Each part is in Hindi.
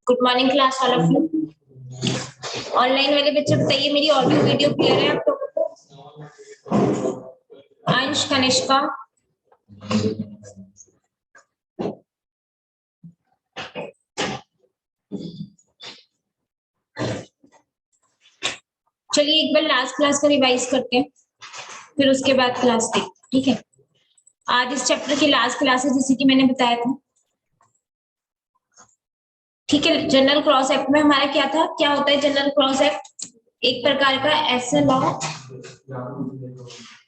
Good morning class all of you. Online वाले बच्चे बताइए मेरी ऑडियो वीडियो क्लियर है आप लोगों को? अंश, कनिष्का, चलिए एक बार लास्ट क्लास का रिवाइज करते हैं, फिर उसके बाद क्लास देखते हैं। ठीक है, आज इस चैप्टर की लास्ट क्लास है जैसे कि मैंने बताया था। ठीक है, जनरल क्रॉस एक्ट में हमारा क्या था, क्या होता है जनरल क्रॉस एक्ट? एक प्रकार का ऐसा लॉ,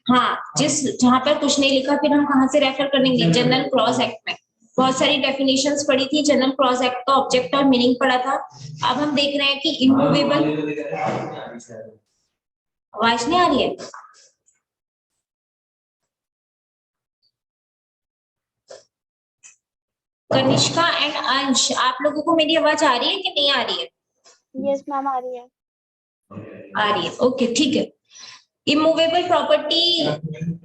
हाँ, जहां पर कुछ नहीं लिखा फिर हम कहां से रेफर करेंगे? जनरल क्रॉस एक्ट में। बहुत सारी डेफिनेशंस पढ़ी थी, जनरल क्रॉस एक्ट का ऑब्जेक्ट और मीनिंग पढ़ा था। अब हम देख रहे हैं कि इमूवेबल, आवाज नहीं आ रही है? कनिष्का एंड अंश, आप लोगों को मेरी आवाज आ रही है कि नहीं आ रही है? यस मैम, आ रही है। आ रही है, ओके ठीक है। इमूवेबल प्रॉपर्टी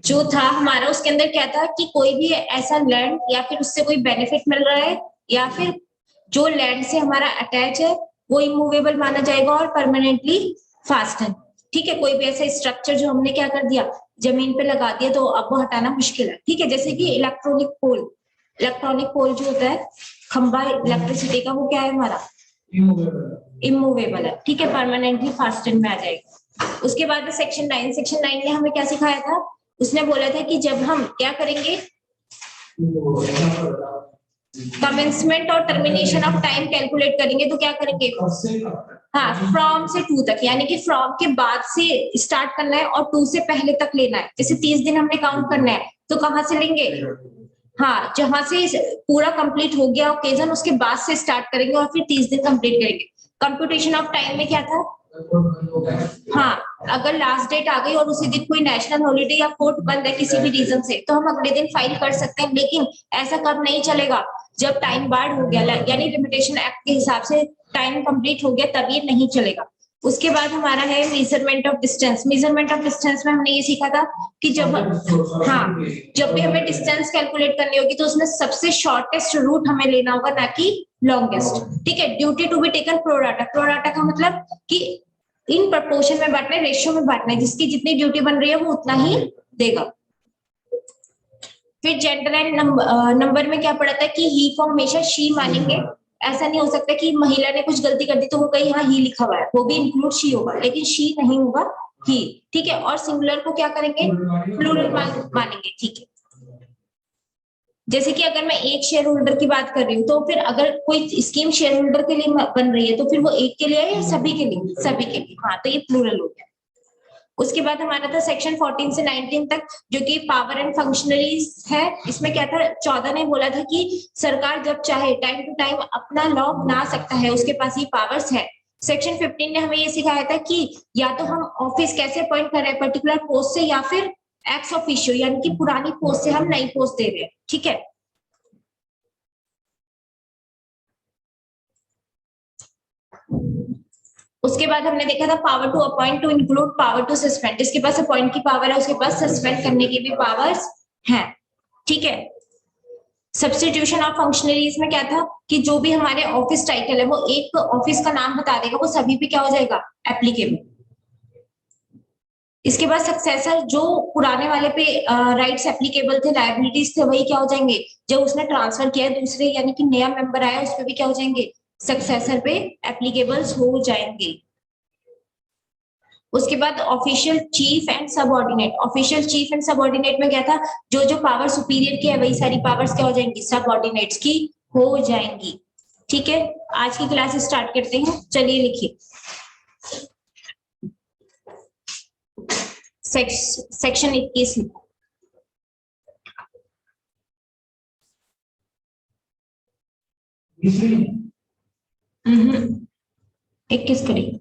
जो था हमारा, उसके अंदर क्या था कि कोई भी ऐसा लैंड या फिर उससे कोई बेनिफिट मिल रहा है या फिर जो लैंड से हमारा अटैच है वो इमूवेबल माना जाएगा और परमानेंटली फास्टन। ठीक है, कोई भी ऐसा स्ट्रक्चर जो हमने क्या कर दिया, जमीन पे लगा दिया, तो अब वो हटाना मुश्किल है। ठीक है, जैसे कि इलेक्ट्रॉनिक पोल, इलेक्ट्रॉनिक पोल जो होता है खंबा इलेक्ट्रिसिटी का, वो क्या है हमारा? इमूवेबल है। ठीक है, परमानेंटली फास्टन में आ जाएगा। उसके बाद सेक्शन 9, सेक्शन 9 ने हमें क्या सिखाया था? उसने बोला था कि जब हम क्या करेंगे, कमेंसमेंट और टर्मिनेशन ऑफ टाइम कैलकुलेट करेंगे, तो क्या करेंगे? हाँ, फ्रॉम से टू तक, यानी कि फ्रॉम के बाद से स्टार्ट करना है और टू से पहले तक लेना है। जैसे 30 दिन हमने काउंट करना है तो कहाँ से लेंगे? हाँ, जहां से पूरा कंप्लीट हो गया ओकेजन उसके बाद से स्टार्ट करेंगे और फिर 30 दिन कंप्लीट करेंगे। कंप्यूटेशन ऑफ टाइम में क्या था? हाँ, अगर लास्ट डेट आ गई और उसी दिन कोई नेशनल हॉलिडे या कोर्ट बंद है किसी भी रीजन से, तो हम अगले दिन फाइल कर सकते हैं, लेकिन ऐसा कब नहीं चलेगा? जब टाइम बार्ड हो गया, यानी लिमिटेशन एक्ट के हिसाब से टाइम कंप्लीट हो गया, तब ये नहीं चलेगा। उसके बाद हमारा है measurement of distance. Measurement of distance में हमने ये सीखा था कि जब, हाँ, जब भी हमें डिस्टेंस कैलकुलेट करनी होगी तो उसमें सबसे शॉर्टेस्ट रूट हमें लेना होगा, ना कि लॉन्गेस्ट। ठीक है, duty to be taken pro rata. Pro rata का मतलब कि इन प्रपोर्शन में बांटना है, रेशियो में बांटना है, जिसकी जितनी ड्यूटी बन रही है वो उतना ही देगा। फिर जेंडर एंड नंबर में क्या पढ़ा था कि ही को हमेशा शी मानेंगे। ऐसा नहीं हो सकता कि महिला ने कुछ गलती कर दी तो वो कहीं यहाँ ही लिखा हुआ है, वो भी इंक्लूड शी होगा, लेकिन शी नहीं होगा, ही। ठीक है, और सिंगुलर को क्या करेंगे? प्लूरल मानेंगे। ठीक है, जैसे कि अगर मैं एक शेयर होल्डर की बात कर रही हूँ, तो फिर अगर कोई स्कीम शेयर होल्डर के लिए बन रही है तो फिर वो एक के लिए है या सभी के लिए? सभी के लिए। हाँ, तो ये प्लूरल हो गया। उसके बाद हमारा था सेक्शन 14 से 19 तक, जो कि पावर एंड फंक्शनरीज है। इसमें क्या था, 14 ने बोला था कि सरकार जब चाहे टाइम टू टाइम अपना लॉ बना सकता है, उसके पास ये पावर्स है। सेक्शन 15 ने हमें ये सिखाया था कि या तो हम ऑफिस कैसे अपॉइंट कर रहे हैं पर्टिकुलर पोस्ट से, या फिर एक्स ऑफिशियो, यानी कि पुरानी पोस्ट से हम नई पोस्ट दे रहे हैं। ठीक है, उसके बाद हमने देखा था power to appoint to include power to suspend. जिसके पास अपॉइंट की पावर है उसके पास सस्पेंड करने की भी पावर्स हैं। ठीक है, सब्स्टिट्यूशन ऑफ फंक्शनरीज में क्या था कि जो भी हमारे ऑफिस टाइटल है वो एक ऑफिस का नाम बता देगा, वो सभी पे क्या हो जाएगा? एप्लीकेबल। इसके बाद सक्सेसर, जो पुराने वाले पे राइट्स एप्लीकेबल थे, लायबिलिटीज थे, वही क्या हो जाएंगे? जब उसने ट्रांसफर किया है दूसरे, यानी कि नया मेंबर आया, उस पर भी क्या हो जाएंगे? सक्सेसर पे एप्लीकेबल्स हो जाएंगे। उसके बाद official cheap and subordinate. Official cheap and subordinate में क्या था, जो जो पावर सुपीरियर की है वही सारी पावर्स क्या हो जाएंगी? सबऑर्डिनेट्स की हो जाएंगी। ठीक है, आज की क्लास स्टार्ट करते हैं, चलिए लिखिए। सेक्शन 21 लिखो। 21 करिए।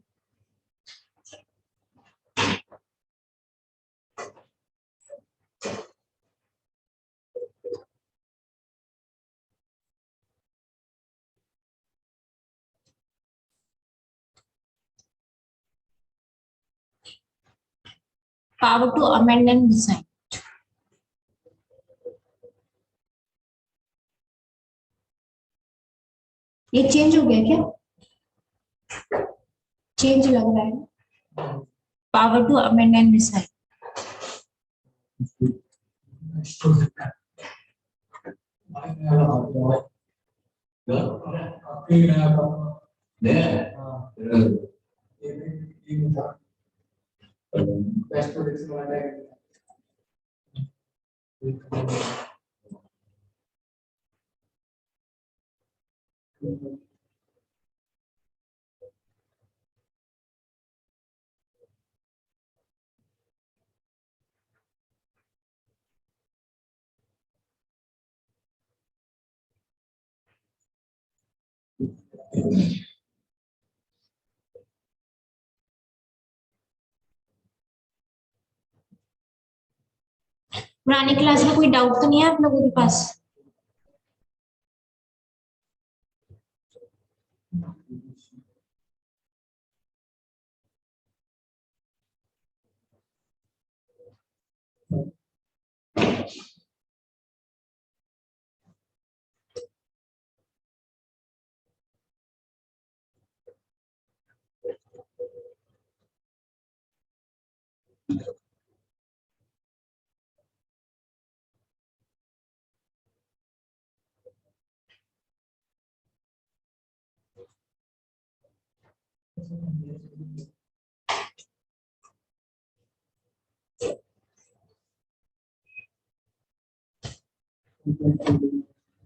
Power to amend and design. ये चेंज हो गया क्या? चेंज लग रहा है। Power to amend and decide. पुरानी क्लास में कोई डाउट तो नहीं है आप लोगों के पास?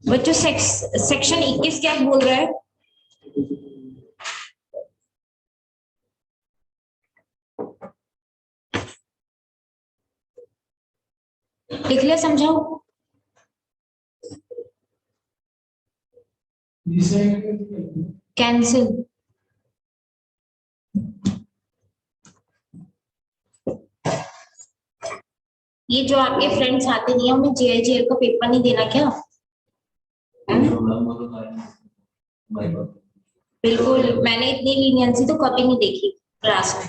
बच्चों सेक्शन 21 क्या बोल रहा है? लिख लिया, समझाओ। कैंसिल। ये जो आपके फ्रेंड्स आते नहीं है उन्हें जेआईजीएल का पेपर नहीं देना क्या? बिल्कुल, मैंने इतनी लीनियंसी तो कभी नहीं देखी क्लास में।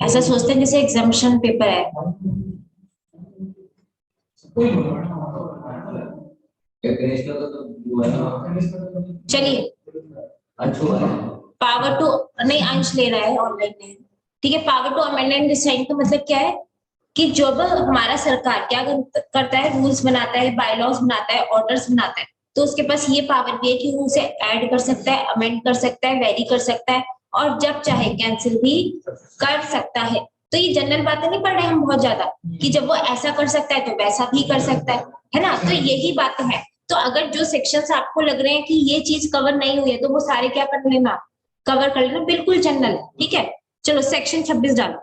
ऐसा सोचते हैं जैसे एग्जामिनेशन पेपर है। चलिए, पावर टू, नहीं अंश ले रहा है ऑनलाइन में। ठीक है, पावर टू अमेंडमेंट डिसाइड का मतलब क्या है कि जब हमारा सरकार क्या करता है, रूल्स बनाता है, बायलॉज बनाता है, ऑर्डर्स बनाता है, तो उसके पास ये पावर भी है कि वो उसे ऐड कर सकता है, अमेंड कर सकता है, वेरी कर सकता है, और जब चाहे कैंसिल भी कर सकता है। तो ये जनरल बातें नहीं पढ़ रहे हम बहुत ज्यादा कि जब वो ऐसा कर सकता है तो वैसा भी कर सकता है ना? तो यही बात है। तो अगर जो सेक्शंस आपको लग रहे हैं कि ये चीज कवर नहीं हुई है तो वो सारे क्या कर लेना, कवर कर लेना, बिल्कुल जनरल। ठीक है, चलो सेक्शन 26 डालो।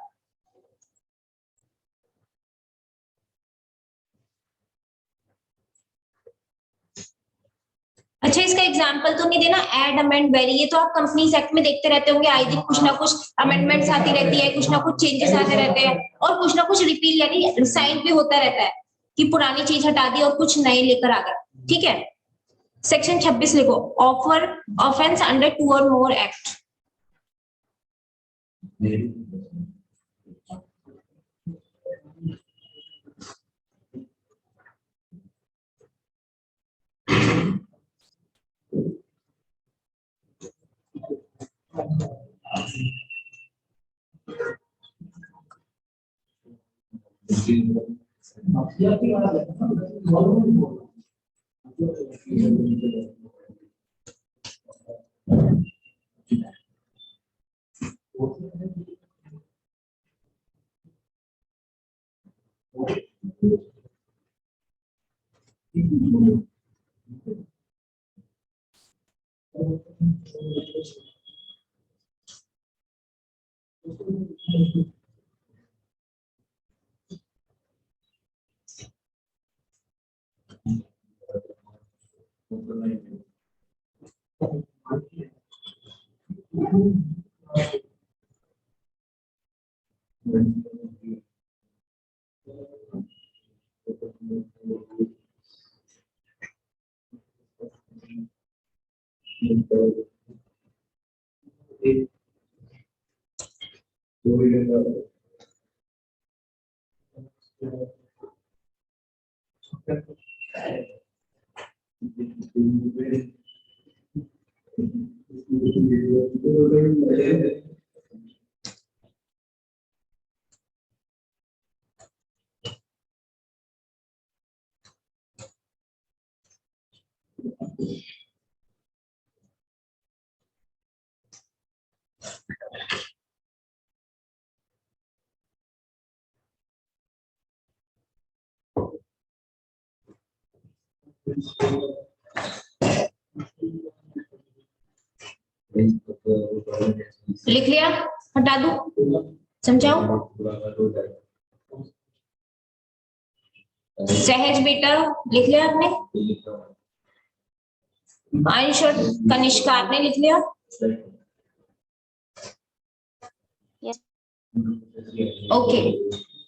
अच्छा, इसका एग्जाम्पल तो नहीं देना, एड अमेंड वेरी, ये तो आप कंपनीज एक्ट में देखते रहते होंगे, आई दिन कुछ ना कुछ अमेंडमेंट्स आती रहती है, कुछ ना कुछ चेंजेस आते रहते हैं, और कुछ ना कुछ रिपील यानी साइन भी होता रहता है कि पुरानी चीज हटा दी और कुछ नए लेकर आ गए। ठीक है, सेक्शन 26 लिखो, ऑफर ऑफेंस अंडर 2 और मोर एक्ट। लिख लिया, हटा दूं, समझाओ। सहज बेटा लिख लिया आपने? आयुष और कनिष्का आपने लिख लिया? ओके,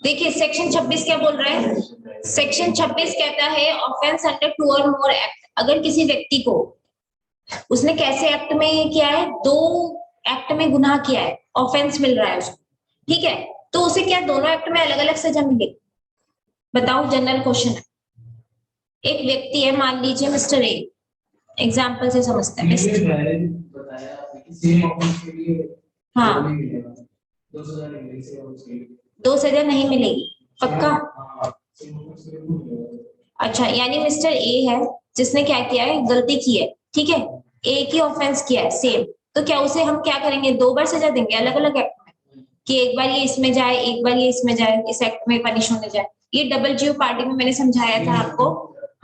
देखिए सेक्शन 26 क्या बोल रहा है? सेक्शन 26 कहता है ऑफेंस अंडर 2 और मोर एक्ट, अगर किसी व्यक्ति को उसने कैसे एक्ट में किया है, 2 एक्ट में गुनाह किया है, ऑफेंस मिल रहा है उसको, ठीक है, तो उसे क्या दोनों एक्ट में अलग अलग सजा मिलेगी? बताओ, जनरल क्वेश्चन है। एक व्यक्ति है, मान लीजिए मिस्टर ए, एग्जाम्पल से समझते हैं। हाँ, 2 सजा नहीं मिलेगी, पक्का? अच्छा, यानी मिस्टर ए है जिसने क्या किया है, गलती की है, ठीक है, एक ही ऑफेंस किया है सेम, तो क्या उसे हम क्या करेंगे, 2 बार सजा देंगे अलग अलग एक्ट में, कि एक बार ये इसमें जाए, एक बार ये इसमें जाए, इस एक्ट में पनिश होने जाए? ये डबल जीओ पार्टी में मैंने समझाया था आपको।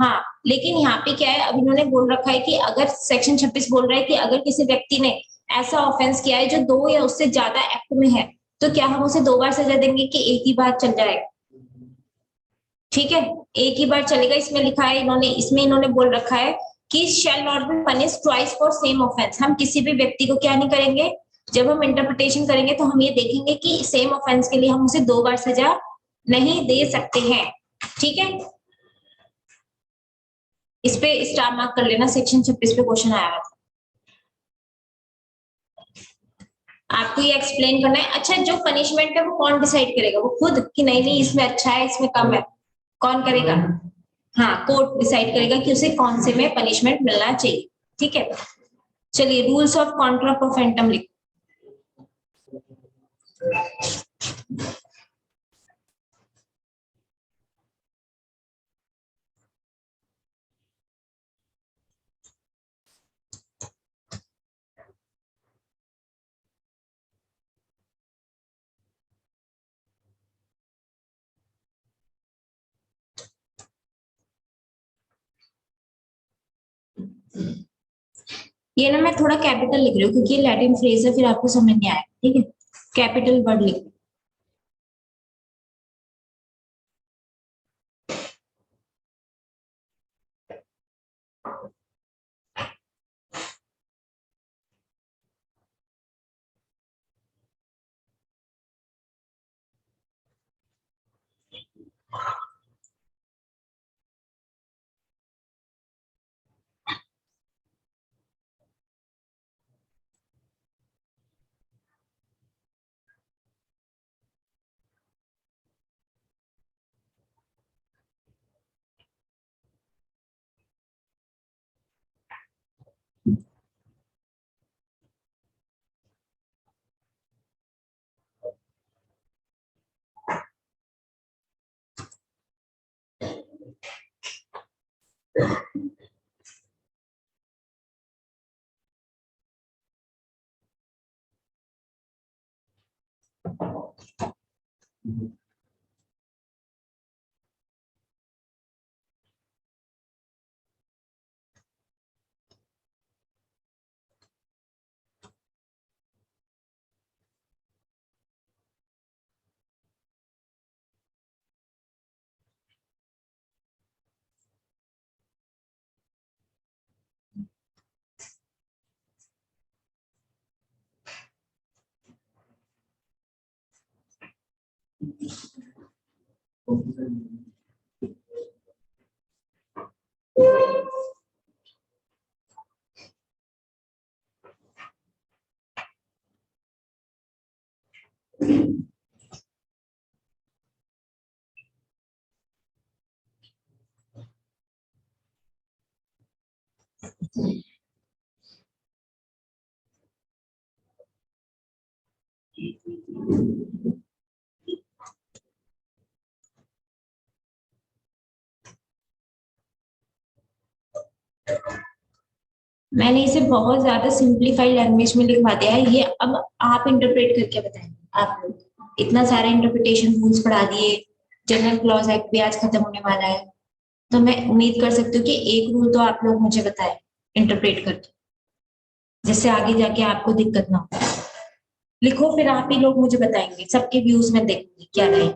हाँ, लेकिन यहाँ पे क्या है, अब इन्होंने बोल रखा है कि अगर सेक्शन 26 बोल रहा है कि अगर किसी व्यक्ति ने ऐसा ऑफेंस किया है जो 2 या उससे ज्यादा एक्ट में है, तो क्या हम उसे 2 बार सजा देंगे कि एक ही बार चल जाएगा? ठीक है, एक ही बार चलेगा। इसमें लिखा है, इन्होंने बोल रखा है कि shall not be punish twice for same offence. हम किसी भी व्यक्ति को क्या नहीं करेंगे, जब हम इंटरप्रिटेशन करेंगे तो हम ये देखेंगे कि सेम ऑफेंस के लिए हम उसे 2 बार सजा नहीं दे सकते हैं, ठीक है? इस पे स्टार मार्क कर लेना, सेक्शन 26 पे क्वेश्चन आया हुआ था, आपको ये एक्सप्लेन करना है। अच्छा, जो पनिशमेंट है वो कौन डिसाइड करेगा? वो खुद, कि नहीं नहीं इसमें अच्छा है इसमें कम है, कौन करेगा? हाँ, कोर्ट डिसाइड करेगा कि उसे कौन से में पनिशमेंट मिलना चाहिए, ठीक है? चलिए, रूल्स ऑफ कॉन्ट्रा प्रोफेंटम लिखो। ये ना मैं थोड़ा कैपिटल लिख रही हूँ क्योंकि ये लैटिन फ्रेज है, फिर आपको समझ नहीं आया, ठीक है? कैपिटल वर्ड लिख। मैंने इसे बहुत ज्यादा सिंप्लीफाइड लैंग्वेज में लिखवा दिया है, ये अब आप इंटरप्रेट करके बताएंगे। आप लोग इतना सारा इंटरप्रिटेशन रूल्स पढ़ा दिए, जनरल क्लॉज एक्ट भी आज खत्म होने वाला है, तो मैं उम्मीद कर सकती हूँ कि एक रूल तो आप लोग मुझे बताएं इंटरप्रेट करके, जिससे आगे जाके आपको दिक्कत ना हो। लिखो, फिर आप ही लोग मुझे बताएंगे, सबके व्यूज में देखूंगी क्या रहे।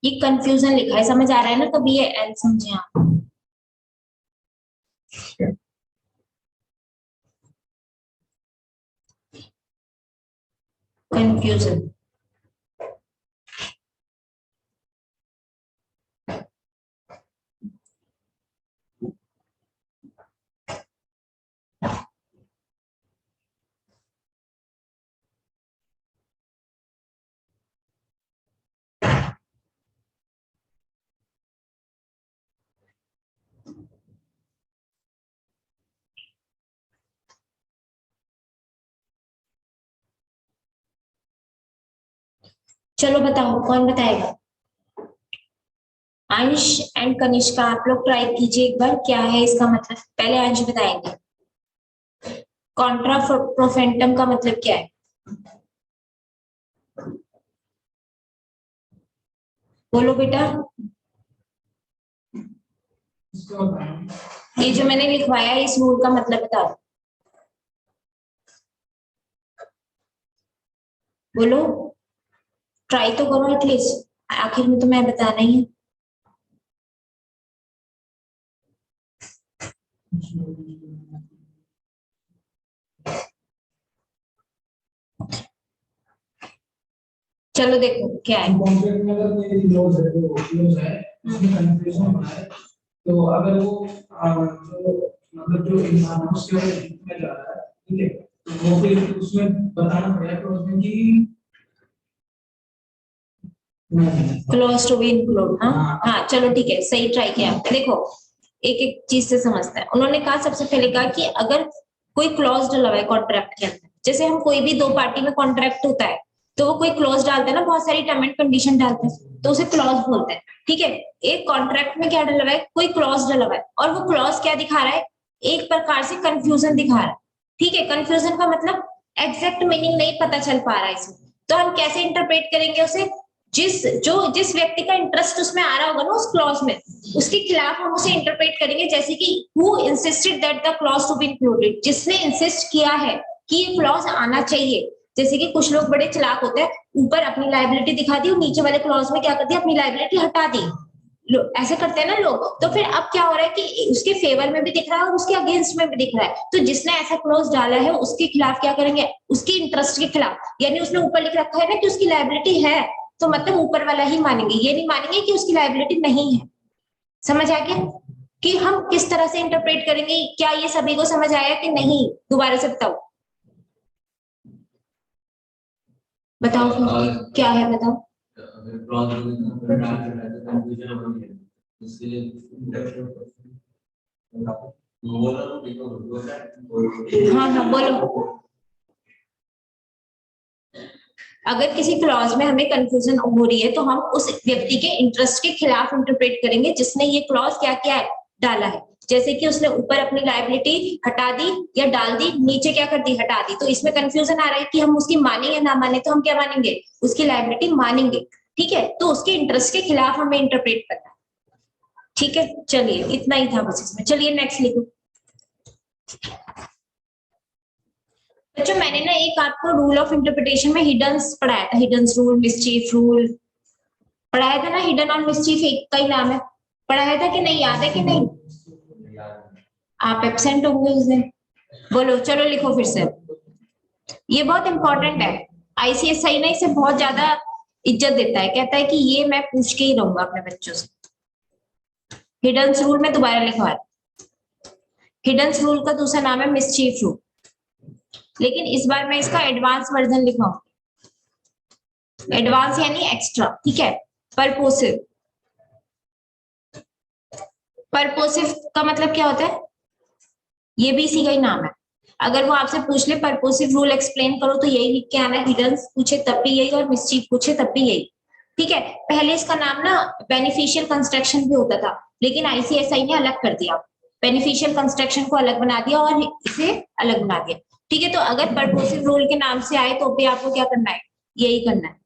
ये कंफ्यूजन लिखा है, समझ आ रहा है ना? कभी ये एल समझे आप? कंफ्यूजन। चलो बताओ, कौन बताएगा? अंश एंड कनिष्का, आप लोग ट्राई कीजिए एक बार, क्या है इसका मतलब। पहले अंश बताएंगे। कॉन्ट्रा प्रोफेंटम का मतलब क्या है? बोलो बेटा। ये जो मैंने लिखवाया है, इस रूल का मतलब बताओ। बोलो, ट्राई तो करो एटलीस्ट, आखिर में तो मैं बताना ही है। चलो देखो क्या है। कॉन्ट्रैक्ट में अगर कोई क्लोज है, तो क्लोज है, उसमें कंफ्यूजन होना है, तो अगर वो मतलब जो इंसान है उसके में जा रहा है, ठीक है, तो वो फिर उसमें बताना पड़ेगा क्लोज में कि क्लोज टू बी इंक्लूड। हाँ हाँ, चलो ठीक है, सही ट्राई किया आपने। देखो, एक एक चीज से समझते हैं। उन्होंने कहा, सबसे पहले कहा कि अगर कोई क्लॉज डला हुआ है कॉन्ट्रैक्ट के अंदर, जैसे हम कोई भी दो पार्टी में कॉन्ट्रैक्ट होता है, तो वो कोई क्लॉज डालते हैं ना, बहुत सारी टर्म एंड कंडीशन डालते हैं, तो उसे क्लॉज बोलते हैं। ठीक है, एक कॉन्ट्रैक्ट में क्या डला हुआ है? कोई क्लॉज डला हुआ है, और वो क्लॉज क्या दिखा रहा है? एक प्रकार से कंफ्यूजन दिखा रहा है। ठीक है, कंफ्यूजन का मतलब एग्जैक्ट मीनिंग नहीं पता चल पा रहा है इसमें, तो हम कैसे इंटरप्रेट करेंगे उसे? जिस व्यक्ति का इंटरेस्ट उसमें आ रहा होगा ना उस क्लॉज में, उसके खिलाफ हम उसे इंटरप्रेट करेंगे, जैसे कि who insisted that the clause to be included, जिसने इंसिस्ट किया है कि ये क्लॉज आना चाहिए। जैसे कि कुछ लोग बड़े चालाक होते हैं, ऊपर अपनी लायबिलिटी दिखा दी और नीचे वाले क्लॉज में क्या कर दिया? अपनी लायबिलिटी हटा दी। ऐसे करते हैं ना लोग। तो फिर अब क्या हो रहा है कि उसके फेवर में भी दिख रहा है और उसके अगेंस्ट में भी दिख रहा है, तो जिसने ऐसा क्लॉज डाला है उसके खिलाफ क्या करेंगे? उसके इंटरेस्ट के खिलाफ। यानी उसने ऊपर लिख रखा है ना कि उसकी लायबिलिटी है, तो मतलब ऊपर वाला ही मानेंगे, ये नहीं मानेंगे कि उसकी लायबिलिटी नहीं है। समझ आ गया कि हम किस तरह से इंटरप्रेट करेंगे? क्या ये सभी को समझ आया कि नहीं? दोबारा से बताओ, बताओ क्या है, बताओ। हाँ हाँ बोलो। अगर किसी क्लॉज में हमें कंफ्यूजन हो रही है, तो हम उस व्यक्ति के इंटरेस्ट के खिलाफ इंटरप्रेट करेंगे जिसने ये क्लॉज क्या किया है? डाला है। जैसे कि उसने ऊपर अपनी लायबिलिटी हटा दी या डाल दी, नीचे क्या कर दी? हटा दी। तो इसमें कंफ्यूजन आ रहा है कि हम उसकी माने या ना माने, तो हम क्या मानेंगे? उसकी लायबिलिटी मानेंगे। ठीक है, तो उसके इंटरेस्ट के खिलाफ हमें इंटरप्रेट करना है। ठीक है, चलिए इतना ही था बस इसमें। चलिए नेक्स्ट लिखो। बच्चों, मैंने ना एक आपको रूल ऑफ इंटरप्रिटेशन में हिडन्स पढ़ाया था, हिडन्स रूल, मिसचीफ रूल पढ़ाया था ना। हिडन और मिसचीफ एक का ही नाम है। पढ़ाया था कि नहीं? याद है कि नहीं? आप एब्सेंट होंगे उस दिन। बोलो, चलो लिखो फिर से। ये बहुत इंपॉर्टेंट है। आईसीएसआई ना इसे बहुत ज्यादा इज्जत देता है, कहता है कि ये मैं पूछ के ही रहूंगा अपने बच्चों से। हिडन्स रूल में दोबारा लिखवा। हिडन्स रूल का दूसरा नाम है मिसचीफ रूल, लेकिन इस बार मैं इसका एडवांस वर्जन लिखवाऊंगी। एडवांस यानी एक्स्ट्रा। ठीक है, परपोसिव। परपोसिव का मतलब क्या होता है? ये भी इसी का ही नाम है। अगर वो आपसे पूछ ले परपोसिव रूल एक्सप्लेन करो तो यही लिख के आना है, हिडन पूछे तब भी यही और मिसचीफ पूछे तब भी यही। ठीक है, पहले इसका नाम ना बेनिफिशियल कंस्ट्रक्शन भी होता था, लेकिन आईसीएसआई ने अलग कर दिया, बेनिफिशियल कंस्ट्रक्शन को अलग बना दिया और इसे अलग बना दिया। ठीक है, तो अगर परपोसिव रूल के नाम से आए तो भी आपको क्या करना है, यही करना है।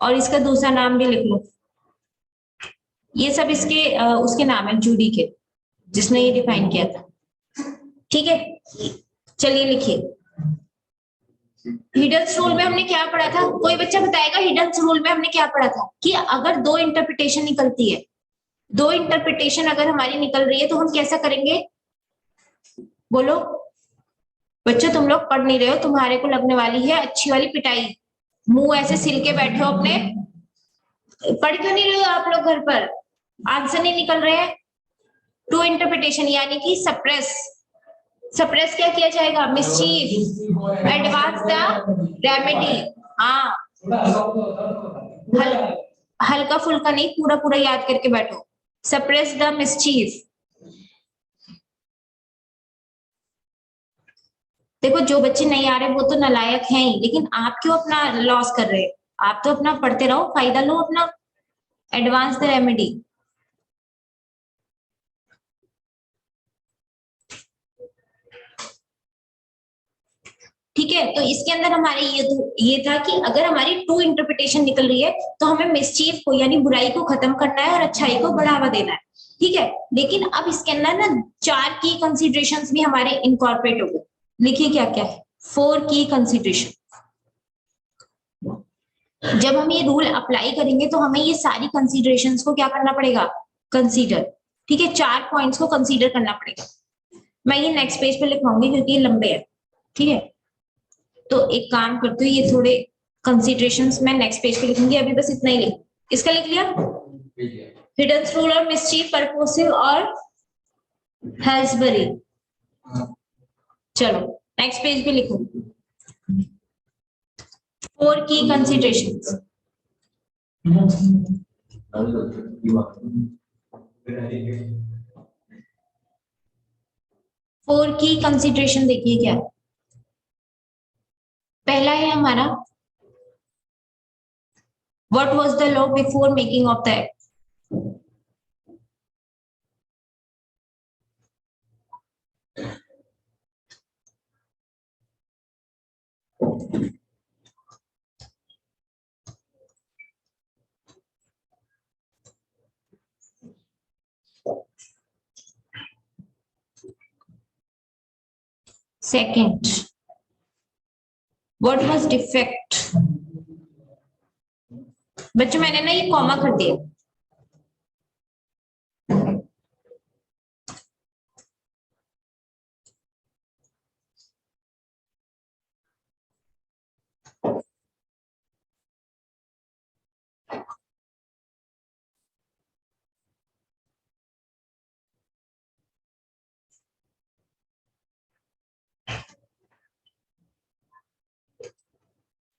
और इसका दूसरा नाम भी लिख लो, ये सब इसके उसके नाम है, जूडी के, जिसने ये डिफाइन किया था। ठीक है, चलिए लिखिए। हिडन्स रूल में हमने क्या पढ़ा था, कोई बच्चा बताएगा हिडन्स रूल में हमने क्या पढ़ा था, कि अगर दो इंटरप्रिटेशन निकलती है, दो इंटरप्रिटेशन अगर हमारी निकल रही है तो हम कैसा करेंगे, बोलो बच्चों, तुम लोग पढ़ नहीं रहे हो, तुम्हारे को लगने वाली है अच्छी वाली पिटाई, मुंह ऐसे सिल के बैठे हो अपने, पढ़ क्यों नहीं रहे हो आप लोग घर पर, आंसर नहीं निकल रहे हैं। टू इंटरप्रिटेशन यानी कि सप्रेस, सप्रेस क्या किया जाएगा, मिसचीफ, एडवांस द रेमेडी। हाँ, हल्का फुल्का नहीं, पूरा पूरा याद करके बैठो, सप्रेस द मिसचीफ। देखो जो बच्चे नहीं आ रहे वो तो नालायक हैं ही, लेकिन आप क्यों अपना लॉस कर रहे हैं, आप तो अपना पढ़ते रहो, फायदा लो अपना, एडवांस द रेमेडी। ठीक है, तो इसके अंदर हमारे ये था कि अगर हमारी टू इंटरप्रिटेशन निकल रही है तो हमें मिसचीफ को यानी बुराई को खत्म करना है और अच्छाई को बढ़ावा देना है। ठीक है, लेकिन अब इसके अंदर ना 4 की कंसिडरेशंस भी हमारे इनकॉर्पोरेट हो गए। लिखिए क्या क्या है, 4 की कंसिडरेशन। जब हम ये रूल अप्लाई करेंगे तो हमें ये सारी कंसिडरेशंस को क्या करना पड़ेगा, कंसीडर। ठीक है, 4 पॉइंट्स को कंसीडर करना पड़ेगा। मैं ये नेक्स्ट पेज पे लिखवाऊंगी क्योंकि ये लंबे है। ठीक है, तो एक काम करते हो, ये थोड़े कंसिडरेशंस मैं नेक्स्ट पेज पे लिखूंगी, अभी बस इतना ही लिख, इसका लिख लिया, हिडन रूल और मिसचीफ, परपोसिव और हेल्सबरी। चलो नेक्स्ट पेज पे लिखो, 4 की कंसिडरेशंस। 4 की कंसिडरेशन देखिए क्या, पहला है हमारा, what was the law before making of the act. Second, what was defect. बच्चों मैंने ना ये कॉमा कर दिया,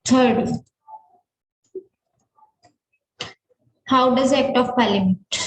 third, how does act of parliament.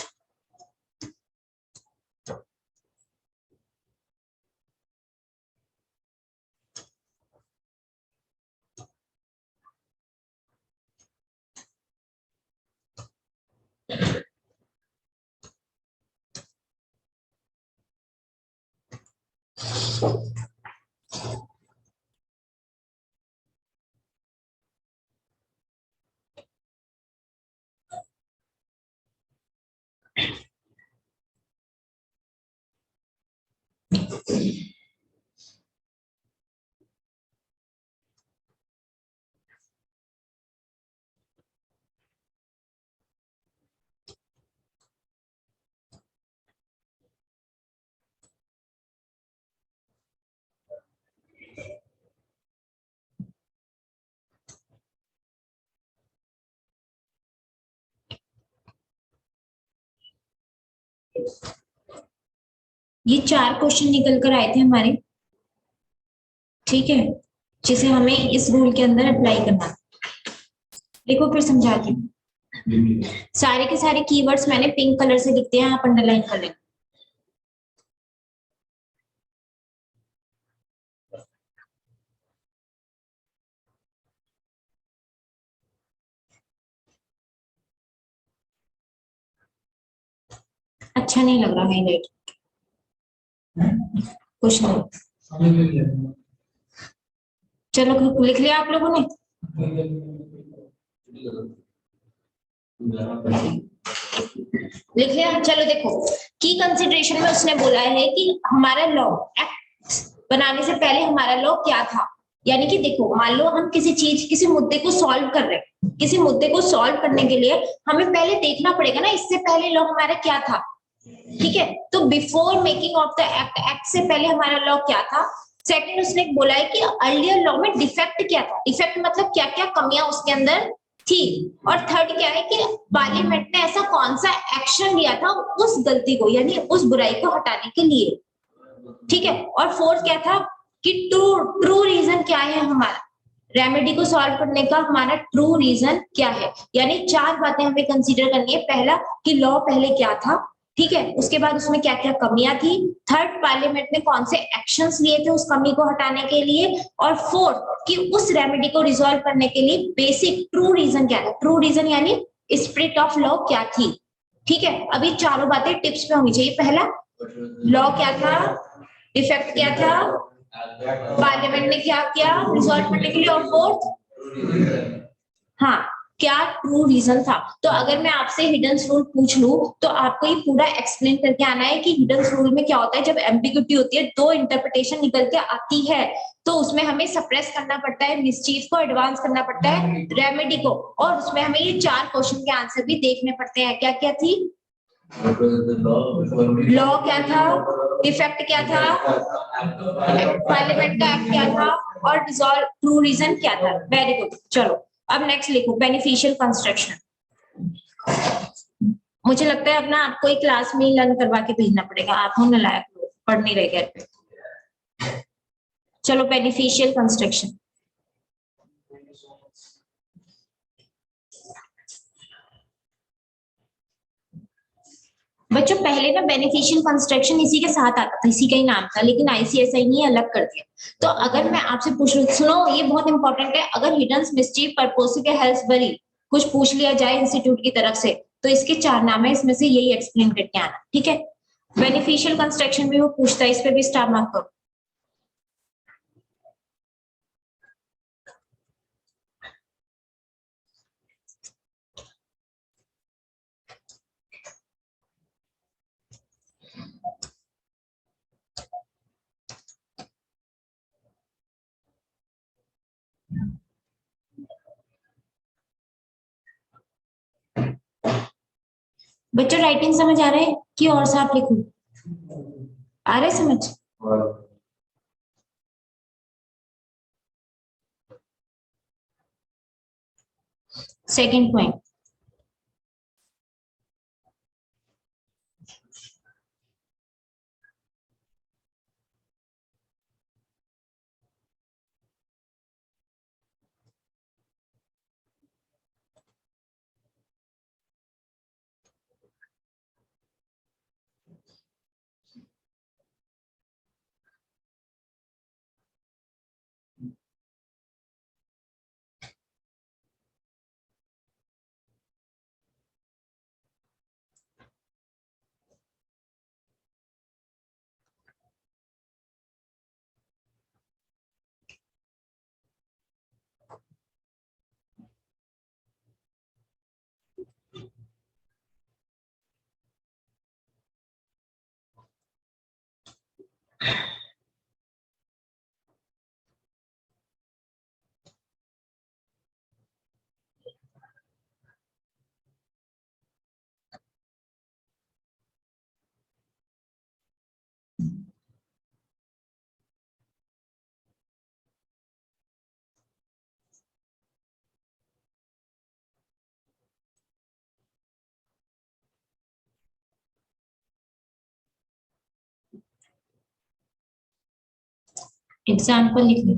ये 4 क्वेश्चन निकल कर आए थे हमारे। ठीक है, जिसे हमें इस रूल के अंदर अप्लाई करना। देखो फिर समझाती हूँ, सारे के सारे कीवर्ड्स मैंने पिंक कलर से लिखते हैं, आप अंडरलाइन कर लें। अच्छा नहीं लग रहा हाईलाइट, कुछ नहीं। चलो लिख लिया आप लोगों ने? लिख लिया? चलो देखो, की कंसिडरेशन में उसने बोला है कि हमारा लॉ एक्ट बनाने से पहले हमारा लॉ क्या था। यानी कि देखो, मान लो हम किसी चीज, किसी मुद्दे को सॉल्व कर रहे हैं, किसी मुद्दे को सॉल्व करने के लिए हमें पहले देखना पड़ेगा ना इससे पहले लॉ हमारा क्या था। ठीक है, तो before making of the act, act से पहले हमारा लॉ क्या था। सेकंड उसने बोला है कि अर्लियर लॉ में डिफेक्ट क्या था। डिफेक्ट मतलब क्या क्या कमियां उसके अंदर थी। और थर्ड क्या है कि पार्लियामेंट ने ऐसा कौन सा एक्शन लिया था उस गलती को, यानी उस बुराई को हटाने के लिए। ठीक है, और फोर्थ क्या था कि ट्रू ट्रू रीजन क्या है हमारा, रेमेडी को सॉल्व करने का हमारा ट्रू रीजन क्या है। यानी चार बातें हमें कंसीडर करनी है। पहला कि लॉ पहले क्या था, ठीक है, उसके बाद उसमें क्या क्या कमियां थी, थर्ड पार्लियामेंट ने कौन से एक्शंस लिए थे उस कमी को हटाने के लिए, और फोर्थ कि उस रेमेडी को रिजॉल्व करने के लिए बेसिक ट्रू रीजन क्या था। ट्रू रीजन यानी स्पिरिट ऑफ लॉ क्या थी। ठीक है, अभी चारों बातें टिप्स पे होनी चाहिए। पहला, लॉ क्या था, डिफेक्ट क्या था, पार्लियामेंट ने क्या किया रिजॉल्व करने के लिए, और फोर्थ हाँ क्या ट्रू रीजन था। तो अगर मैं आपसे हिडन रूल पूछ लूं तो आपको ये पूरा एक्सप्लेन करके आना है कि हिडन रूल में क्या होता है। जब एम्बिग्यूटी होती है, दो इंटरप्रिटेशन निकल के आती है, तो उसमें हमें सप्रेस करना पड़ता है मिसचीफ को, एडवांस करना पड़ता है रेमेडी को, और उसमें हमें ये चार क्वेश्चन के आंसर भी देखने पड़ते हैं। क्या क्या थी, लॉ क्या था, डिफेक्ट क्या था, पार्लियामेंट का एक्ट क्या था, और रिजॉल्व ट्रू रीजन क्या था। Very good. चलो अब नेक्स्ट लिखो, बेनिफिशियल कंस्ट्रक्शन। मुझे लगता है अब ना आपको एक क्लास में ही लर्न करवा के भेजना पड़ेगा, आप हो नालायक लोग, पढ़ नहीं रहे घर पे। चलो बेनिफिशियल कंस्ट्रक्शन। बच्चों पहले ना बेनिफिशियल कंस्ट्रक्शन इसी के साथ आता था, इसी का ही नाम था, लेकिन आईसीएसआई ने अलग कर दिया। तो अगर मैं आपसे पूछ लूं, सुनो ये बहुत इंपॉर्टेंट है, अगर हिडन मिस्चीफ पर्पोसिव हेल्सबरी कुछ पूछ लिया जाए इंस्टीट्यूट की तरफ से, तो इसके चार नाम है, इसमें से यही एक्सप्लेन करके आना। ठीक है, बेनिफिशियल कंस्ट्रक्शन भी वो पूछता है, इस पे भी स्टार मार्क करो। बच्चों राइटिंग समझ आ रहे हैं कि और साफ लिखूं? आ रहे समझ? सेकंड पॉइंट, एग्जाम्पल लिख लो।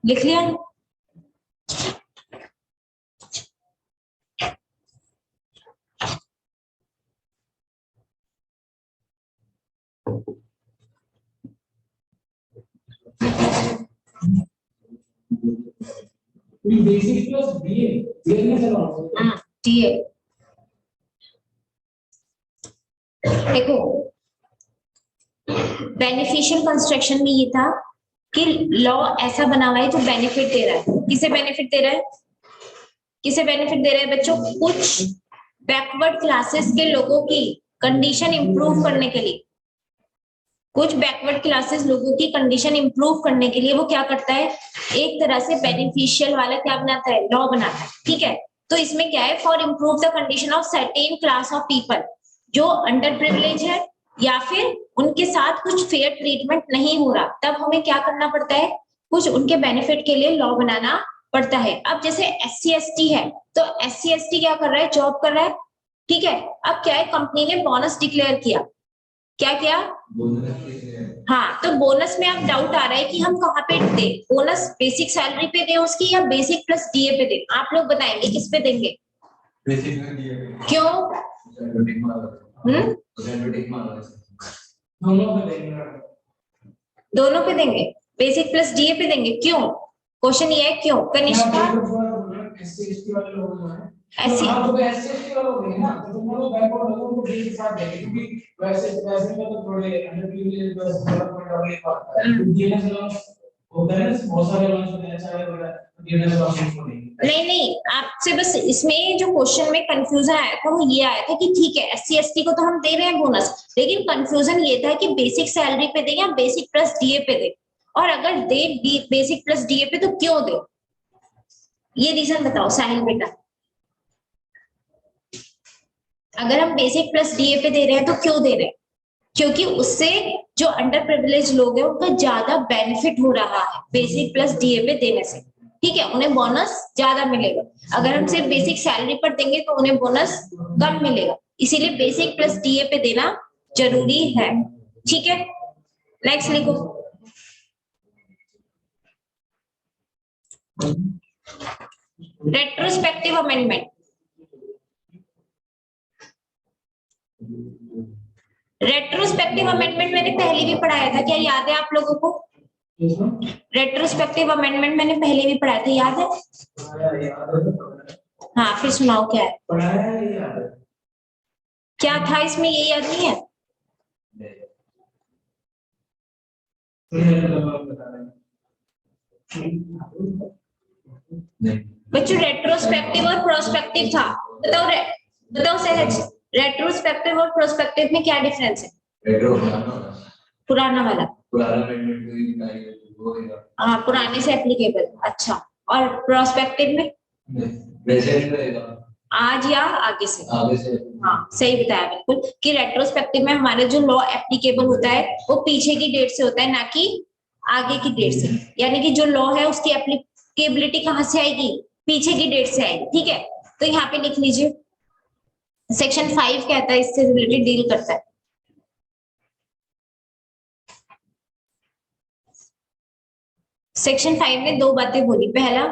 लिख लिया? बेसिक प्लस बीए में चला टीए। देखो बेनिफिशियल कंस्ट्रक्शन में ये था कि लॉ ऐसा बना हुआ है जो बेनिफिट दे रहा है। किसे बेनिफिट दे रहा है? किसे बेनिफिट दे रहा है बच्चों? कुछ बैकवर्ड क्लासेस के लोगों की कंडीशन इंप्रूव करने के लिए, कुछ बैकवर्ड क्लासेस लोगों की कंडीशन इंप्रूव करने के लिए वो क्या करता है, एक तरह से बेनिफिशियल वाला क्या बनाता है, लॉ बनाता है। ठीक है, तो इसमें क्या है, for improve the condition of certain class of people जो अंडर प्रिविलेज है या फिर उनके साथ कुछ फेयर ट्रीटमेंट नहीं हो रहा, तब हमें क्या करना पड़ता है, कुछ उनके बेनिफिट के लिए लॉ बनाना पड़ता है। अब जैसे SC/ST है तो SC/ST क्या कर रहा है, जॉब कर रहा है। ठीक है, अब क्या है, कंपनी ने बोनस डिक्लेयर किया। क्या किया? हाँ, तो बोनस में अब डाउट आ रहा है कि हम कहाँ पे दे, बोनस बेसिक सैलरी पे दे उसकी या बेसिक प्लस डीए पे दे? आप लोग बताएंगे किस पे देंगे? बेसिक में डीए। क्यों? दोनों पे देंगे, बेसिक प्लस डीए पे देंगे। क्यों? क्वेश्चन ये है क्यों। कनिष्का SC/ST वाले लोग जो हैं ऐसी तो SC/ST वाले लोग हैं ना, तो तुम लोग बैकवर्ड लोगों को डीए के साथ देंगे क्योंकि वैसे वैसे में तो थोड़े अंडर प्रिविलेज बस डेवलपमेंट वाले आता है डीएनएस लॉस होता है, बहुत सारे लॉस होते हैं, चाहे वगैरह डीएनएस लॉस नहीं, आपसे बस इसमें जो क्वेश्चन में कंफ्यूजन आया था वो ये आया था कि ठीक है SC/ST को तो हम दे रहे हैं बोनस, लेकिन कंफ्यूजन ये था कि बेसिक सैलरी पे दे या बेसिक प्लस डीए पे दे, और अगर दे बेसिक प्लस डीए पे तो क्यों दे, ये रीजन बताओ साहिल बेटा। अगर हम बेसिक प्लस डीए पे दे रहे हैं तो क्यों दे रहे हैं? क्योंकि उससे जो अंडर प्रिविलेज लोग हैं उनका ज्यादा बेनिफिट हो रहा है बेसिक प्लस डीए पे देने से। ठीक है, उन्हें बोनस ज्यादा मिलेगा। अगर हम सिर्फ बेसिक सैलरी पर देंगे तो उन्हें बोनस कम मिलेगा, इसीलिए बेसिक प्लस डीए पे देना जरूरी है। ठीक है, नेक्स्ट लिखो। Retrospective amendment. रेट्रोस्पेक्टिव अमेंडमेंट मैंने पहले भी पढ़ाया था, क्या याद है आप लोगों को? रेट्रोस्पेक्टिव अमेंडमेंट मैंने पहले भी पढ़ाया था, याद है? हाँ, फिर सुनाओ क्या है, क्या था इसमें, ये याद नहीं है? बच्चों रेट्रोस्पेक्टिव और प्रोस्पेक्टिव था, बताओ बताओ सहज, रेट्रोस्पेक्टिव और प्रोस्पेक्टिव में क्या डिफरेंस है? पुराना वाला, हाँ पुराने से एप्लीकेबल। अच्छा, और प्रोस्पेक्टिव में आज या आगे से? हाँ सही बताया बिल्कुल, कि रेट्रोस्पेक्टिव में हमारे जो लॉ एप्लीकेबल होता है वो पीछे की डेट से होता है, ना कि आगे की डेट से। यानी कि जो लॉ है उसकी एप्लीकेबिलिटी कहाँ से आएगी, पीछे की डेट से आएगी। ठीक है, तो यहाँ पे लिख लीजिए सेक्शन 5 कहता है, इससे रिलेटेड डील करता है। सेक्शन 5 ने दो बातें बोली। पहला,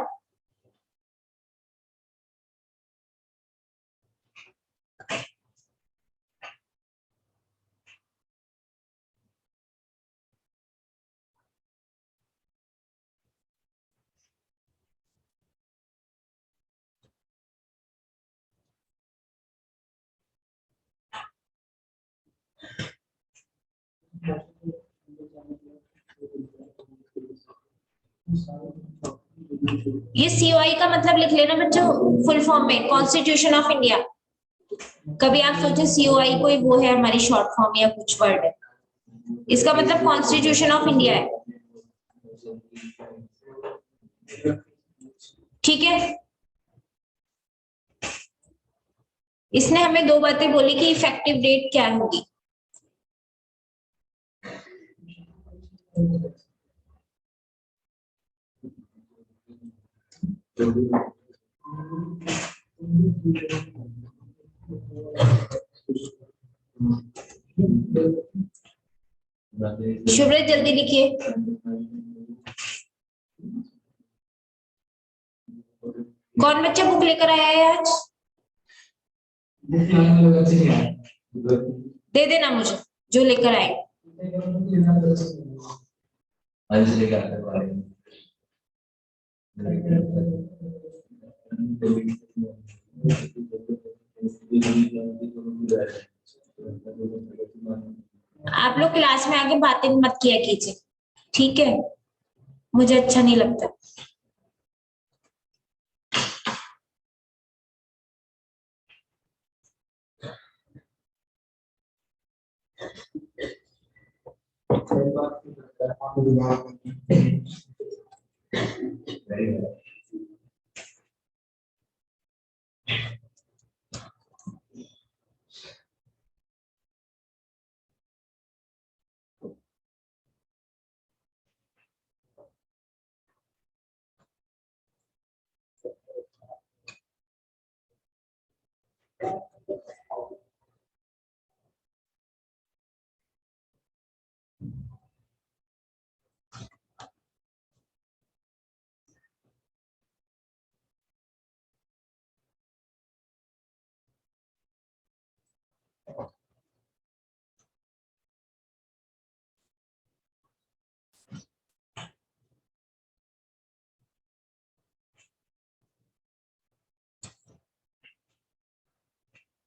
ये COI का मतलब लिख लेना बच्चों, फुल फॉर्म में कॉन्स्टिट्यूशन ऑफ इंडिया। कभी आप सोचे COI कोई वो है हमारी शॉर्ट फॉर्म या कुछ वर्ड है, इसका मतलब कॉन्स्टिट्यूशन ऑफ इंडिया है। ठीक है, इसने हमें दो बातें बोली कि इफेक्टिव डेट क्या होगी। शुभ्रत जल्दी लिखिए। कौन बच्चा बुक लेकर आया है आज? दे देना मुझे जो लेकर आए। आप लोग क्लास में आके बातें मत किया कीजिए, ठीक है? मुझे अच्छा नहीं लगता।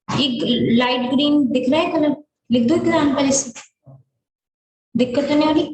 एक लाइट ग्रीन दिख रहा है कलर, लिख दो एग्जाम पर इसे, दिक्कत तो नहीं आ रही?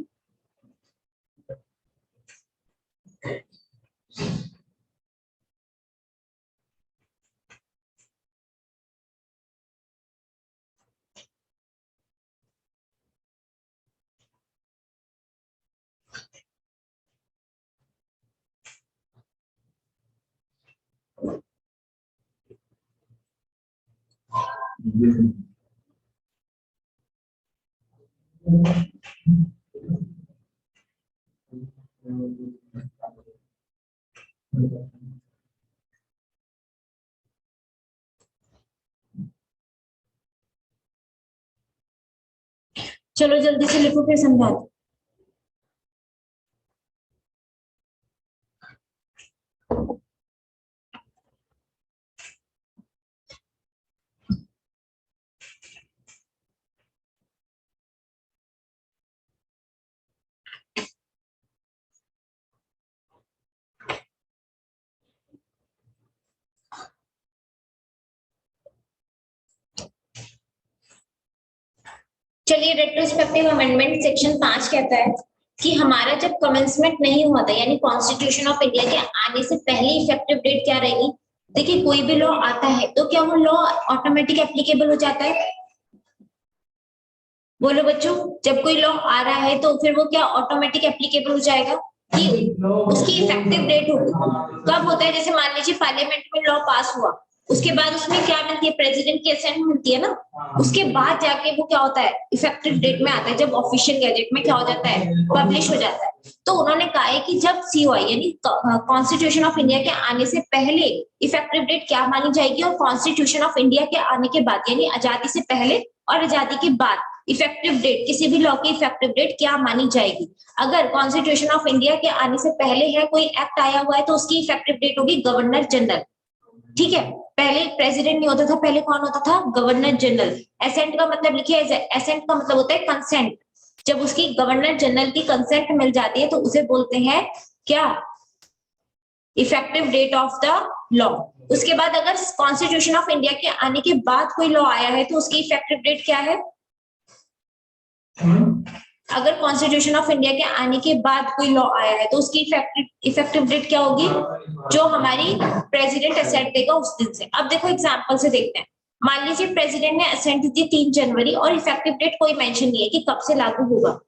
चलो जल्दी से लिखो फिर समझा दो। चलिए, रेट्रोस्पेक्टिव अमेंडमेंट सेक्शन 5 कहता है कि हमारा जब कमेंसमेंट नहीं हुआ था, यानी कॉन्स्टिट्यूशन ऑफ इंडिया के आने से पहले इफेक्टिव डेट क्या रहेगी? देखिए, कोई भी लॉ आता है तो क्या वो लॉ ऑटोमेटिक एप्लीकेबल हो जाता है? बोलो बच्चों, जब कोई लॉ आ रहा है तो फिर वो क्या ऑटोमेटिक एप्लीकेबल हो जाएगा कि उसकी इफेक्टिव डेट होगी? कब होता है? जैसे मान लीजिए पार्लियामेंट में लॉ पास हुआ, उसके बाद उसमें क्या मिलती है? प्रेसिडेंट की असेंट मिलती है ना, उसके बाद जाके वो क्या होता है? इफेक्टिव डेट में आता है, जब ऑफिशियल गैजेट में क्या हो जाता है? पब्लिश हो जाता है। तो उन्होंने कहा है कि जब सीओआई यानी कॉन्स्टिट्यूशन ऑफ इंडिया के आने से पहले इफेक्टिव डेट क्या मानी जाएगी, और कॉन्स्टिट्यूशन ऑफ इंडिया के आने के बाद यानी आजादी से पहले और आजादी के बाद इफेक्टिव डेट, किसी भी लॉ की इफेक्टिव डेट क्या मानी जाएगी? अगर कॉन्स्टिट्यूशन ऑफ इंडिया के आने से पहले है, कोई एक्ट आया हुआ है, तो उसकी इफेक्टिव डेट होगी गवर्नर जनरल, ठीक है? पहले प्रेसिडेंट नहीं होता था, पहले कौन होता था? Governor general. एसेंट का मतलब लिखिए, एसेंट का मतलब होता है कंसेंट। जब उसकी गवर्नर जनरल की कंसेंट मिल जाती है तो उसे बोलते हैं क्या? Effective date of the law. उसके बाद अगर कॉन्स्टिट्यूशन ऑफ इंडिया के आने के बाद कोई लॉ आया है तो उसकी इफेक्टिव डेट क्या है? अगर कॉन्स्टिट्यूशन ऑफ इंडिया के आने के बाद कोई लॉ आया है तो उसकी इफेक्टिव डेट क्या होगी? जो हमारी प्रेसिडेंट असेंट देगा उस दिन से। अब देखो एग्जांपल से देखते हैं। मान लीजिए प्रेसिडेंट ने असेंट दी 3 जनवरी और इफेक्टिव डेट कोई मेंशन नहीं है कि कब से लागू होगा,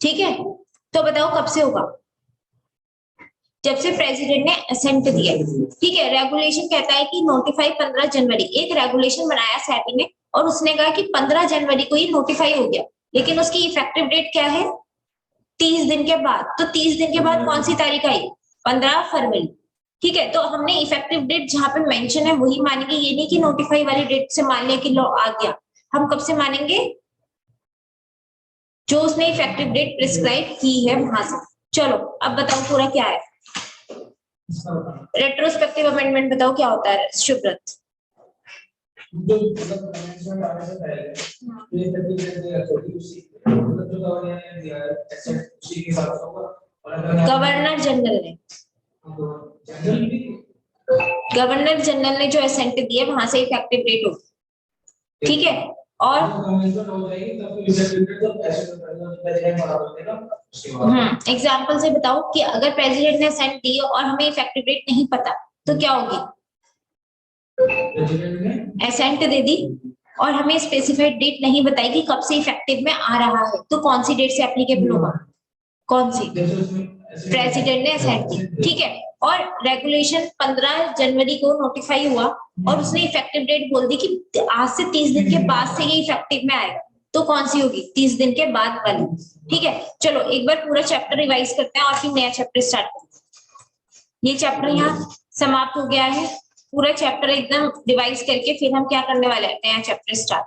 ठीक है? तो बताओ कब से होगा? जब से प्रेसिडेंट ने असेंट दिया, ठीक है? रेगुलेशन कहता है कि नोटिफाई 15 जनवरी। एक रेगुलेशन बनाया सेबी ने और उसने कहा कि 15 जनवरी को ही नोटिफाई हो गया, लेकिन उसकी इफेक्टिव डेट क्या है? 30 दिन के बाद। तो 30 दिन के बाद कौन सी तारीख आई? 15 फरवरी, ठीक है? तो हमने इफेक्टिव डेट जहां पे मेंशन है वही मानेंगे, ये नहीं कि नोटिफाई वाली डेट से मान लिया कि लॉ आ गया। हम कब से मानेंगे? जो उसने इफेक्टिव डेट प्रिस्क्राइब की है वहां से। चलो अब बताओ पूरा क्या है। रेट्रोस्पेक्टिव अमेंडमेंट बताओ क्या होता है शुभ्रत। जो मतलब कमेंसमेंट आने से पहले ये तकलीफ देते हैं तो उसी मतलब जो गवर्नर ने दिया है एसेट उसी के हिसाब से होगा। और अगर गवर्नर जनरल ने जनरल भी गवर्नर जनरल ने जो असेंट दिया वहां से इफेक्टिव डेट होगी, ठीक है। और कमेंसमेंट हो जाएगी तब फिर इफेक्टिव डेट जब एसेट प्रेसिडेंट बना देगा उसके बाद। एग्जांपल से बताओ कि अगर प्रेसिडेंट ने असेंट दी और हमें इफेक्टिव डेट नहीं पता तो क्या होगी। प्रेसिडेंट ने एसेंट दे दी और हमें स्पेसिफाइड डेट नहीं बताई कि कब से इफेक्टिव में आ रहा है, तो कौन सी डेट से एप्लीकेबल होगा, कौन सी। प्रेसिडेंट ने असेंट दी, ठीक है। और रेगुलेशन 15 जनवरी को नोटिफाई हुआ और उसने इफेक्टिव डेट बोल दी कि आज से 30 दिन के बाद से ये इफेक्टिव में आएगा, तो कौन सी होगी, 30 दिन के बाद वाली, ठीक है। चलो एक बार पूरा चैप्टर रिवाइज करते हैं और फिर नया चैप्टर स्टार्ट करते हैं। ये चैप्टर यहाँ समाप्त हो गया है, पूरा चैप्टर एकदम रिवाइज करके फिर हम क्या करने वाले हैं, नया चैप्टर स्टार्ट।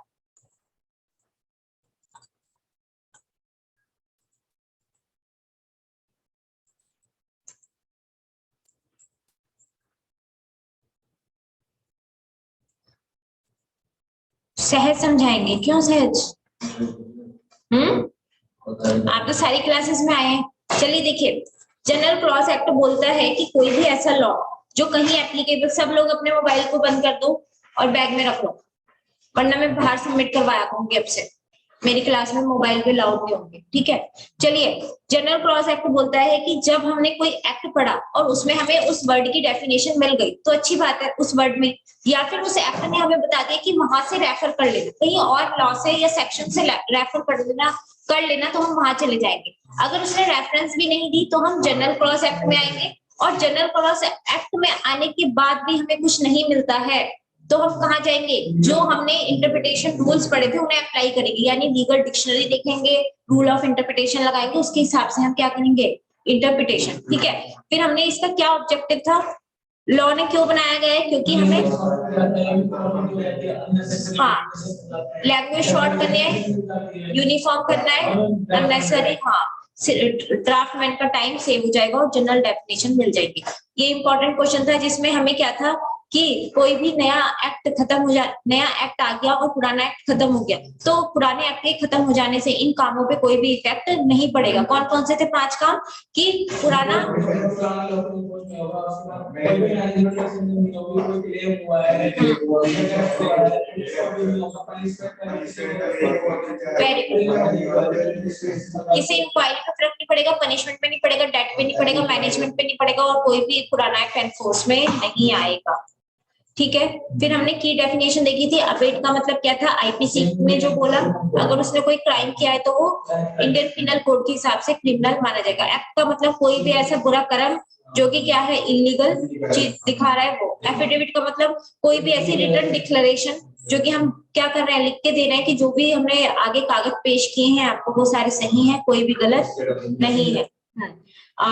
सहज समझाएंगे, क्यों सहज। आप तो सारी क्लासेस में आए हैं। चलिए देखिए, जनरल क्रॉस एक्ट बोलता है कि कोई भी ऐसा लॉ जो कहीं एप्लीकेबल, सब लोग अपने मोबाइल को बंद कर दो और बैग में रख लो, वरना मैं बाहर सबमिट करवाया करूंगी अब से। मेरी क्लास में मोबाइल पे अलाउड नहीं होंगे, ठीक है। चलिए, जनरल क्रॉस एक्ट बोलता है कि जब हमने कोई एक्ट पढ़ा और उसमें हमें उस वर्ड की डेफिनेशन मिल गई तो अच्छी बात है उस वर्ड में, या फिर उस एक्ट ने हमें बता दिया कि वहां से रेफर कर लेना, कहीं और लॉ से या सेक्शन से रेफर कर लेना तो हम वहां चले जाएंगे। अगर उसने रेफरेंस भी नहीं दी तो हम जनरल क्रॉस एक्ट में आएंगे, और जनरल क्रॉस एक्ट में आने के बाद भी हमें कुछ नहीं मिलता है तो हम कहाँ जाएंगे, जो हमने इंटरप्रिटेशन रूल्स पढ़े थे उन्हें अप्लाई करेंगे, यानी लीगल डिक्शनरी देखेंगे, रूल ऑफ इंटरप्रिटेशन लगाएंगे, उसके हिसाब से हम क्या करेंगे, इंटरप्रिटेशन, ठीक है। फिर हमने इसका क्या ऑब्जेक्टिव था, लॉ ने क्यों बनाया गया है, क्योंकि हमें हाँ लैंग्वेज शॉर्ट करनी है, यूनिफॉर्म करना है, अननेसेसरी हाँ ड्राफ्टमैन का टाइम सेव हो जाएगा और जनरल डेफिनेशन मिल जाएगी। ये इंपॉर्टेंट क्वेश्चन था जिसमें हमें क्या था कि कोई भी नया एक्ट खत्म हो जाए, नया एक्ट आ गया और पुराना एक्ट खत्म हो गया तो पुराने एक्ट के खत्म हो जाने से इन कामों पे कोई भी इफेक्ट नहीं पड़ेगा। कौन कौन से थे 5 काम, कि पुराना किसी इंक्वायरी पे फर्क नहीं पड़ेगा, पनिशमेंट पे नहीं पड़ेगा, डेट पे नहीं पड़ेगा, मैनेजमेंट पे नहीं पड़ेगा और कोई भी पुराना एक्ट एनफोर्स में नहीं आएगा, ठीक है। फिर हमने की डेफिनेशन देखी थी, अबेट का मतलब क्या था, आईपीसी ने जो बोला अगर उसने कोई क्राइम किया है तो वो इंडियन पिनल कोड के हिसाब से क्रिमिनल माना जाएगा। एक्ट का मतलब कोई भी ऐसा बुरा कर्म जो कि क्या है, इलीगल चीज दिखा रहा है वो। एफिडेविट का मतलब कोई भी ऐसी रिटर्न डिक्लेरेशन जो कि हम क्या कर रहे हैं, लिख के दे रहे हैं कि जो भी हमने आगे कागज पेश किए हैं आपको वो सारे सही हैं, कोई भी गलत नहीं है।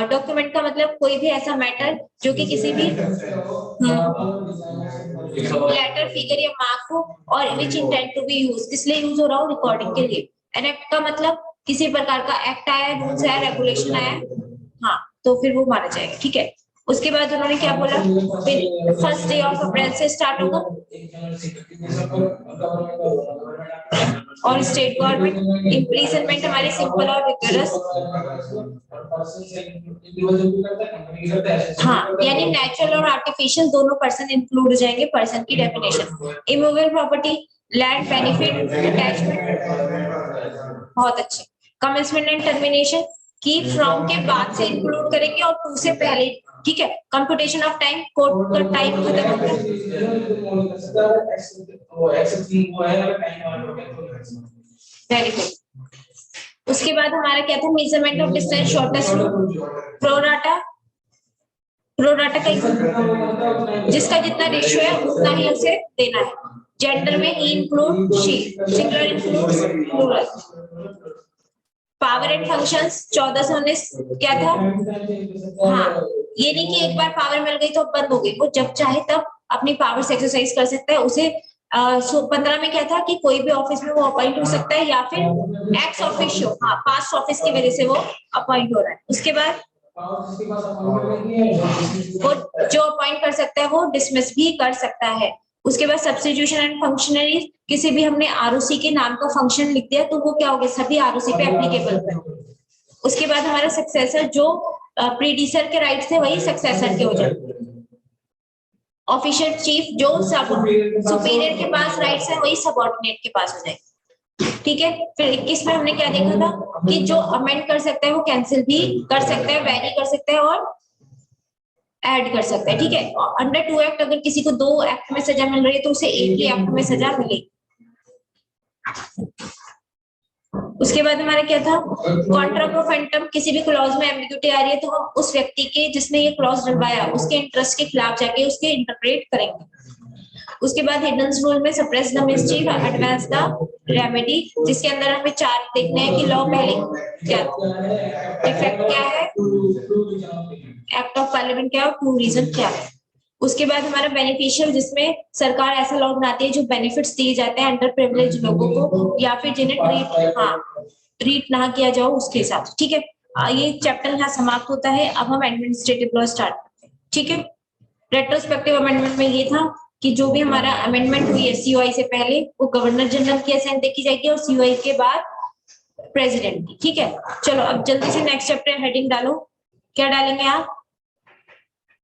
डॉक्यूमेंट का मतलब कोई भी ऐसा मैटर जो कि किसी भी लेटर, फिगर या मार्क हो और विच इंटेंट टू बी यूज, किस लिए यूज हो रहा हो, रिकॉर्डिंग के लिए। एन एक्ट का मतलब किसी प्रकार का एक्ट आया, रूल्स आया, रेगुलेशन आया, हाँ तो फिर वो माना जाएगा, ठीक है। उसके बाद उन्होंने क्या बोला, फिर फर्स्ट डे ऑफ अप्रैल से स्टार्ट होगा और स्टेट गवर्नमेंट इम्प्लीजमेंट हमारी सिंपल और विगरस, हाँ यानी नेचुरल और आर्टिफिशियल दोनों पर्सन इंक्लूड हो जाएंगे पर्सन की definition. Immovable property, land, benefit, attachment, बहुत अच्छे। कमेंसमेंट एंड टर्मिनेशन की फ्रॉम के बाद से इंक्लूड करेंगे और टू से पहले, ठीक है। कंप्यूटेशन ऑफ टाइम, कोर्ट का टाइम खत्म हो गया, वेरी गुड। उसके बाद हमारा क्या था, measurement of distance, shortest route, pro rata, pro rata का जिसका जितना रेशियो है उतना ही उसे देना है। जेंडर में ही include she, singular includes plural. Power and functions 1419 क्या था, हाँ ये नहीं कि एक बार पावर मिल गई तो बंद हो गई, वो जब चाहे तब अपनी पावर्स एक्सरसाइज कर सकता है, उसे सो 15 में क्या था कि कोई भी ऑफिस में वो अपॉइंट हो सकता है या फिर एक्स ऑफिशियो, हाँ पास्ट ऑफिस की वजह से वो अपॉइंट हो रहा है। उसके बाद जिसके पास अपॉइंटमेंट नहीं है वो जो अपॉइंट कर सकता है वो डिसमिस भी कर सकता है। उसके बाद सब्स्टिट्यूशन एंड फंक्शनरी, किसी भी हमने आरओसी के नाम का फंक्शन लिख दिया तो वो क्या हो गया, सभी आरओसी पे एप्लीकेबल है। उसके बाद हमारा सक्सेसर, जो प्रीडिसर के राइट थे वही सक्सेसर के हो जाए। ऑफिशियल चीफ, जो सब सुपीरियर के पास राइट्स है वही सबऑर्डिनेट के पास हो जाए। ठीक है। फिर 21 में हमने क्या देखा था कि जो अमेंड कर सकता है वो कैंसिल भी कर सकता है, वेरी कर सकता है और ऐड कर सकता है। ठीक है। अंडर 2 एक्ट अगर किसी को 2 एक्ट में सजा मिल रही है तो उसे एक ही एक्ट में सजा मिलेगी। उसके बाद हमारा क्या था, कॉन्ट्रा प्रो फैंटम, किसी भी क्लॉज में एम्बिग्यूटी आ रही है तो हम उस व्यक्ति के जिसने ये क्लॉज डलवाया उसके इंटरेस्ट के खिलाफ जाके उसके इंटरप्रेट करेंगे। उसके बाद हिडन रूल में suppress the mischief, advance the remedy, जिसके अंदर हमें 4 देखने हैं कि लॉ पहले क्या इफेक्ट क्या है, एक्ट ऑफ पार्लियामेंट क्या है, टू रीजन क्या है। उसके बाद हमारा बेनिफिशियल, जिसमें सरकार ऐसा लॉ बनाती है जो बेनिफिट्स दिए जाते हैं अंडर प्रिविलेज लोगों को या फिर जिन्हें ट्रीट ना किया जाओ उसके हिसाब से। ठीक है। ये चैप्टर यहाँ समाप्त होता है। अब हम एडमिनिस्ट्रेटिव लॉ स्टार्ट करते हैं। ठीक है। रेट्रोस्पेक्टिव अमेंडमेंट में ये था कि जो भी हमारा अमेंडमेंट हुई है सीओआई से पहले वो गवर्नर जनरल की असेंट देखी जाएगी और सीओआई के बाद प्रेसिडेंट की। ठीक है। चलो अब जल्दी से नेक्स्ट चैप्टर हेडिंग डालो। क्या डालेंगे आप?